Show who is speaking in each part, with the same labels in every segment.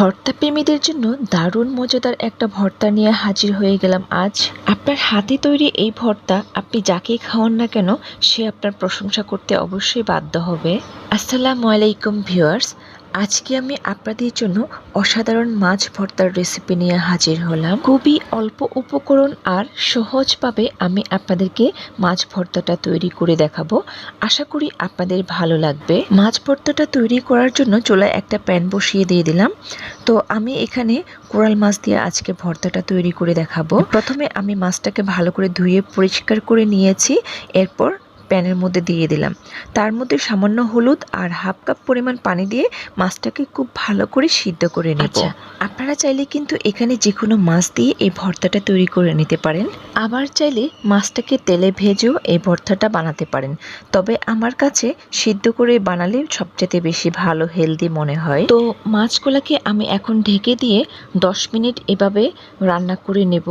Speaker 1: ভর্তা প্রেমীদের জন্য দারুণ মজাদার একটা ভর্তা নিয়ে হাজির হয়ে গেলাম আজ। আপনার হাতে তৈরি এই ভর্তা আপনি যাকেই খাওয়ান না কেন সে আপনার প্রশংসা করতে অবশ্যই বাধ্য হবে। আসসালামু আলাইকুম ভিউয়ার্স, আজকে আমি আপনাদের জন্য অসাধারণ মাছ ভর্তার রেসিপি নিয়ে হাজির হলাম। খুবই অল্প উপকরণ আর সহজভাবে আমি আপনাদেরকে মাছ ভর্তাটা তৈরি করে দেখাবো। আশা করি আপনাদের ভালো লাগবে। মাছ ভর্তাটা তৈরি করার জন্য চুলায় একটা প্যান বসিয়ে দিয়ে দিলাম। তো আমি এখানে কোরাল মাছ দিয়ে আজকে ভর্তাটা তৈরি করে দেখাবো। প্রথমে আমি মাছটাকে ভালো করে ধুয়ে পরিষ্কার করে নিয়েছি, এরপর প্যানের মধ্যে দিয়ে দিলাম। তার মধ্যে সামান্য হলুদ আর হাফ কাপ পরিমাণ পানি দিয়ে মাছটাকে খুব ভালো করে সিদ্ধ করে নেব। আপনারা চাইলে কিন্তু এখানে যে কোনো মাছ দিয়ে এই ভর্তাটা তৈরি করে নিতে পারেন, আবার চাইলে মাছটাকে তেলে ভেজেও এই ভর্তাটা বানাতে পারেন। তবে আমার কাছে সিদ্ধ করে বানালে সবচেয়ে বেশি ভালো, হেলদি মনে হয়। তো মাছগুলোকে আমি এখন ঢেকে দিয়ে 10 মিনিট এভাবে রান্না করে নেব।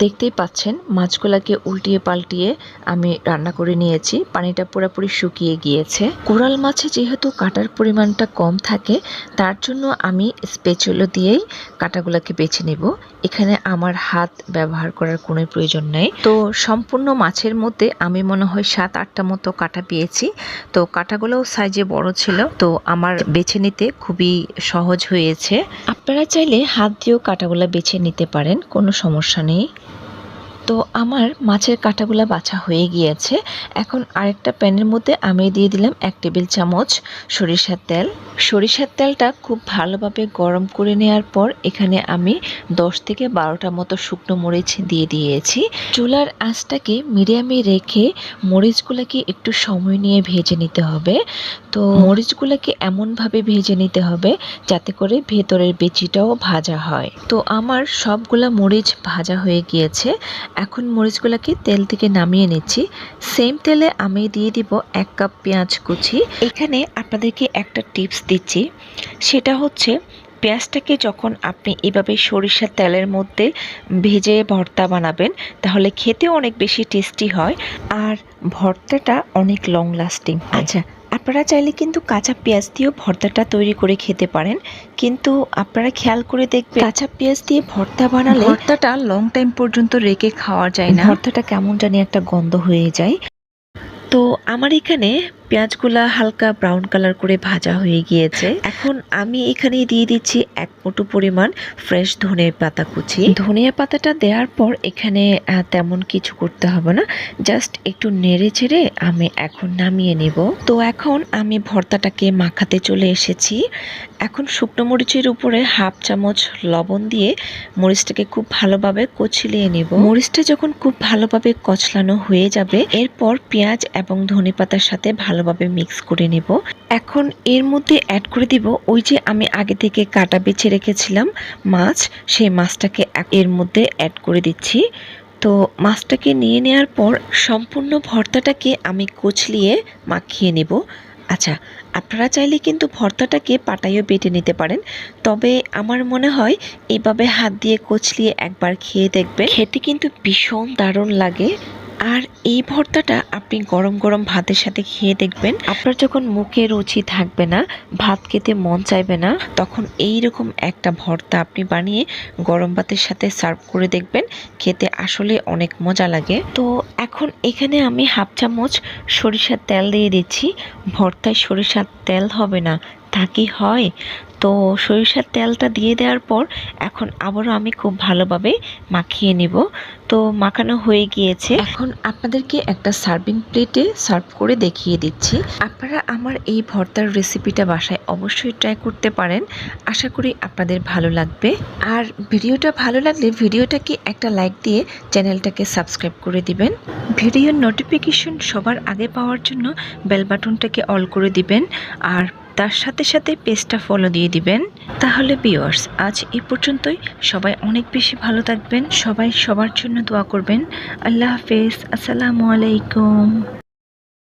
Speaker 1: দেখতেই পাচ্ছেন মাছগুলোকে উল্টিয়ে পাল্টিয়ে আমি রান্না করে নিয়েছি। পানিটা পুরোপুরি শুকিয়ে গিয়েছে। কোরাল মাছে যেহেতু কাটার পরিমাণটা কম থাকে, তার জন্য আমি স্প্যাচুলা দিয়েই কাটাগুলোকে বেছে নেব। এখানে আমার হাত ব্যবহার করার কোনো প্রয়োজন নেই। তো সম্পূর্ণ মাছের মধ্যে আমি মনে হয় 7-8টা মতো কাটা পেয়েছি। তো কাটাগুলোও সাইজে বড় ছিল, তো আমার বেছে নিতে খুবই সহজ হয়েছে। আপনারা চাইলে হাত দিয়েও কাটাগুলো বেছে নিতে পারেন, কোনো সমস্যা নেই। তো আমার মাছের কাঁটাগুলো বাছা হয়ে গিয়েছে। এখন আরেকটা প্যানের মধ্যে আমি দিয়ে দিলাম 1 টেবিল চামচ সরিষার তেল। সরিষার তেলটা খুব ভালোভাবে গরম করে নেওয়ার পর এখানে আমি 10 থেকে 12টা মতো শুকনো মরিচ দিয়ে দিয়েছি। চুলার আঁচটাকে মিডিয়ামে রেখে মরিচগুলোকে একটু সময় নিয়ে ভেজে নিতে হবে। তো মরিচগুলোকে এমনভাবে ভেজে নিতে হবে যাতে করে ভেতরের বিচিটাও ভাজা হয়। তো আমার সবগুলা মরিচ ভাজা হয়ে গিয়েছে। এখন মরিচগুলোকে তেল থেকে নামিয়ে নিচ্ছি। সেম তেলে আমি দিয়ে দিব 1 কাপ পেঁয়াজ কুচি। এখানে আপনাদেরকে একটা টিপস দিচ্ছি, সেটা হচ্ছে পেঁয়াজটাকে যখন আপনি এভাবে সরিষার তেলের মধ্যে ভেজে ভর্তা বানাবেন তাহলে খেতে অনেক বেশি টেস্টি হয় আর ভর্তাটা অনেক লং লাস্টিং। আচ্ছা, আপনারা চাইলে কিন্তু কাঁচা পেঁয়াজ দিয়েও ভর্তাটা তৈরি করে খেতে পারেন, কিন্তু আপনারা খেয়াল করে দেখবেন কাঁচা পেঁয়াজ দিয়ে ভর্তা বানালে ভর্তাটা লং টাইম পর্যন্ত রেখে খাওয়া যায় না। ভর্তাটা কেমন জানি একটা গন্ধ হয়ে যায়। তো আমার এখানে পেঁয়াজগুলা হালকা ব্রাউন কালার করে ভাজা হয়ে গিয়েছে। এখন আমি এখানে দিয়ে দিচ্ছি 1 মুঠো পরিমাণ ফ্রেশ ধনিয়া পাতা কুচি। ধনিয়া পাতাটা দেওয়ার পর এখানে তেমন কিছু করতে হবে না, জাস্ট একটু নেড়ে চেড়ে আমি এখন নামিয়ে নেব। তো এখন আমি ভর্তাটাকে মাখাতে চলে এসেছি। এখন শুকনো মরিচের উপরে হাফ চামচ লবণ দিয়ে মরিচটাকে খুব ভালোভাবে কচলিয়ে নেব। মরিচটা যখন খুব ভালোভাবে কচলানো হয়ে যাবে, এরপর পেঁয়াজ এবং ধনেপাতার সাথে ভালোভাবে মিক্স করে নেব। এখন এর মধ্যে অ্যাড করে দিব ওই যে আমি আগে থেকে কাটা বেছে রেখেছিলাম মাছ, সেই মাছটাকে এর মধ্যে অ্যাড করে দিচ্ছি। তো মাছটাকে নিয়ে নেওয়ার পর সম্পূর্ণ ভর্তাটাকে আমি কচলিয়ে মাখিয়ে নেব। আচ্ছা, আপনারা চাইলে কিন্তু ভর্তাটাকে পাটায়ও বেটে নিতে পারেন, তবে আমার মনে হয় এইভাবে হাত দিয়ে কচলিয়ে একবার খেয়ে দেখবেন, খেতে কিন্তু ভীষণ দারুণ লাগে। আর এই ভর্তাটা আপনি গরম গরম ভাতের সাথে খেয়ে দেখবেন, আপনার যখন মুখে রুচি থাকবে না, ভাত খেতে মন চাইবে না, তখন এই রকম একটা ভর্তা আপনি বানিয়ে গরম ভাতের সাথে সার্ভ করে দেখবেন, খেতে আসলে অনেক মজা লাগে। তো এখন এখানে আমি হাফ চামচ সরিষার তেল দিয়ে দিচ্ছি। ভর্তায় সরিষার তেল হবে না তা কি হয়? তো সরিষার তেলটা দিয়ে দেওয়ার পর এখন আবারও আমি খুব ভালোভাবে মাখিয়ে নিব। তো মাখানো হয়ে গিয়েছে। এখন আপনাদেরকে একটা সার্ভিং প্লেটে সার্ভ করে দেখিয়ে দিচ্ছি। আপনারা আমার এই ভর্তার রেসিপিটা বাসায় অবশ্যই ট্রাই করতে পারেন, আশা করি আপনাদের ভালো লাগবে। আর ভিডিওটা ভালো লাগলে ভিডিওটাকে একটা লাইক দিয়ে চ্যানেলটাকে সাবস্ক্রাইব করে দিবেন। ভিডিওর নোটিফিকেশন সবার আগে পাওয়ার জন্য বেল বাটনটাকে অল করে দিবেন আর তার সাথে সাথে পেজটা ফলো দিয়ে দিবেন। তাহলে ভিউয়ার্স, আজ এই পর্যন্তই। সবাই অনেক বেশি ভালো থাকবেন, সবাই সবার জন্য দোয়া করবেন। আল্লাহ হাফেজ, আসসালামু আলাইকুম।